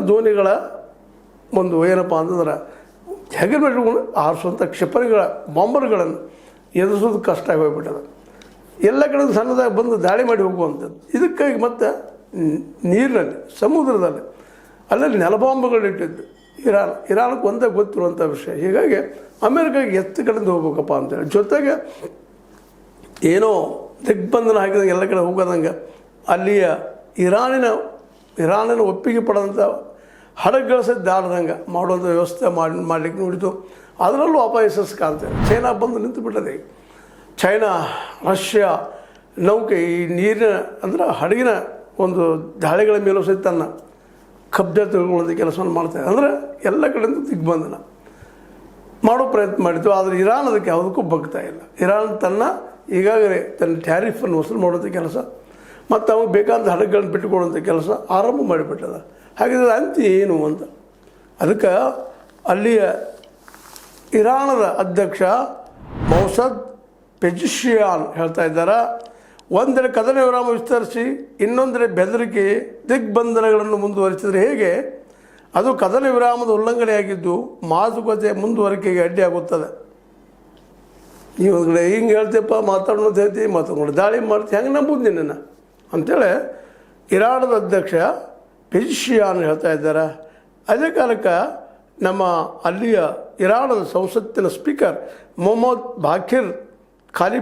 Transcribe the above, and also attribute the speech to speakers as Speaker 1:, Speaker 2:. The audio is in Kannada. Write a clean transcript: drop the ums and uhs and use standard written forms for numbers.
Speaker 1: ದೋಣಿಗಳ ಒಂದು ಏನಪ್ಪ ಅಂತಂದ್ರೆ ಹೆಗಲ್ಮೆಟ್ಗಳು ಆರಿಸುವಂಥ ಕ್ಷಿಪಣಿಗಳ ಬಾಂಬರ್ಗಳನ್ನು ಎದುರಿಸೋದು ಕಷ್ಟ ಆಗಿ ಹೋಗ್ಬಿಟ್ಟದ. ಎಲ್ಲ ಕಡೆ ಸಣ್ಣದಾಗಿ ಬಂದು ದಾಳಿ ಮಾಡಿ ಹೋಗುವಂಥದ್ದು. ಇದಕ್ಕಾಗಿ ಮತ್ತು ನೀರಿನಲ್ಲಿ ಸಮುದ್ರದಲ್ಲಿ ಅಲ್ಲಲ್ಲಿ ನೆಲಬಾಂಬುಗಳಿಟ್ಟಿದ್ದು ಇರಾನಕ್ಕೆ ಒಂದೇ ಗೊತ್ತಿರುವಂಥ ವಿಷಯ. ಹೀಗಾಗಿ ಅಮೇರಿಕಾಗೆ ಎತ್ತ ಕಡೆಯಿಂದ ಹೋಗ್ಬೇಕಪ್ಪ ಅಂತೇಳಿ, ಜೊತೆಗೆ ಏನೋ ದಿಗ್ಬಂಧನ ಹಾಕಿದಂಗೆ ಎಲ್ಲ ಕಡೆ ಹೋಗೋದಂಗೆ ಅಲ್ಲಿಯ ಇರಾನಿನ ಒಪ್ಪಿಗೆ ಪಡೆದಂಥ ಹಡಗುಗಳ ಸಹಿತ ದಾಟದಂಗೆ ಮಾಡುವಂಥ ವ್ಯವಸ್ಥೆ ಮಾಡಲಿಕ್ಕೆ ನೋಡಿತು. ಅದರಲ್ಲೂ ಅಪಯಶಸ್ಸು ಕಾಣ್ತೇವೆ. ಚೈನಾ ಬಂದು ನಿಂತು ಬಿಟ್ಟದೆ. ಚೈನಾ ರಷ್ಯಾ ನೌಕೆ ಈ ನೀರಿನ ಅಂದ್ರೆ ಹಡಗಿನ ಒಂದು ದಾಳಿಗಳ ಮೇಲೂ ಸಹಿತ ತನ್ನ ಕಬ್ಜ ತಿಳ್ಕೊಳ್ಳೋದು ಕೆಲಸವನ್ನು ಮಾಡ್ತಾರೆ. ಅಂದರೆ ಎಲ್ಲ ಕಡೆಯಿಂದ ದಿಗ್ಬಂಧನ ಮಾಡೋ ಪ್ರಯತ್ನ ಮಾಡಿತು. ಆದರೆ ಇರಾನ್ ಅದಕ್ಕೆ ಯಾವುದಕ್ಕೂ ಬಗ್ತಾ ಇಲ್ಲ. ಇರಾನ್ ಈಗಾಗಲೇ ತನ್ನ ಟ್ಯಾರಿಫನ್ನು ವಸೂಲು ಮಾಡೋಂಥ ಕೆಲಸ ಮತ್ತು ಅವಾಗ ಬೇಕಾದ ಹಡಗುಗಳನ್ನು ಬಿಟ್ಟುಕೊಡುವಂಥ ಕೆಲಸ ಆರಂಭ ಮಾಡಿಬಿಟ್ಟದ. ಹಾಗಿದ್ರೆ ಅಂತ್ಯ ಏನು ಅಂತ ಅದಕ್ಕೆ ಅಲ್ಲಿಯ ಇರಾನದ ಅಧ್ಯಕ್ಷ ಮೌಸದ್ ಪೆಜಿಶಿಯಾನ್ ಹೇಳ್ತಾ ಇದ್ದಾರೆ, ಒಂದೆಡೆ ಕದನ ವಿರಾಮ ವಿಸ್ತರಿಸಿ ಇನ್ನೊಂದೆಡೆ ಬೆದರಿಕೆ ದಿಗ್ಬಂಧನಗಳನ್ನು ಮುಂದುವರಿಸಿದರೆ ಹೇಗೆ? ಅದು ಕದನ ವಿರಾಮದ ಉಲ್ಲಂಘನೆಯಾಗಿದ್ದು ಮಾತುಕತೆ ಮುಂದುವರಿಕೆಗೆ ಅಡ್ಡಿಯಾಗುತ್ತದೆ. ನೀವು ಒಂದು ಕಡೆ ಹಿಂಗೆ ಹೇಳ್ತೀಯಪ್ಪ, ಮಾತಾಡೋದು ಹೇಳ್ತೀವಿ, ಮಾತಾಡ್ಕೊಂಡು ದಾಳಿ ಮಾಡ್ತೀವಿ, ಹೆಂಗೆ ನಂಬುದು ನಿನ್ನನ್ನು ಅಂಥೇಳಿ ಇರಾನದ ಅಧ್ಯಕ್ಷ ಪೆಜಿಶಿಯಾನ್ ಹೇಳ್ತಾ ಇದ್ದಾರೆ. ಅದೇ ಕಾಲಕ್ಕೆ ನಮ್ಮ ಅಲ್ಲಿಯ ಇರಾನದ ಸಂಸತ್ತಿನ ಸ್ಪೀಕರ್ ಮೊಹಮ್ಮದ್ ಬಾಕಿರ್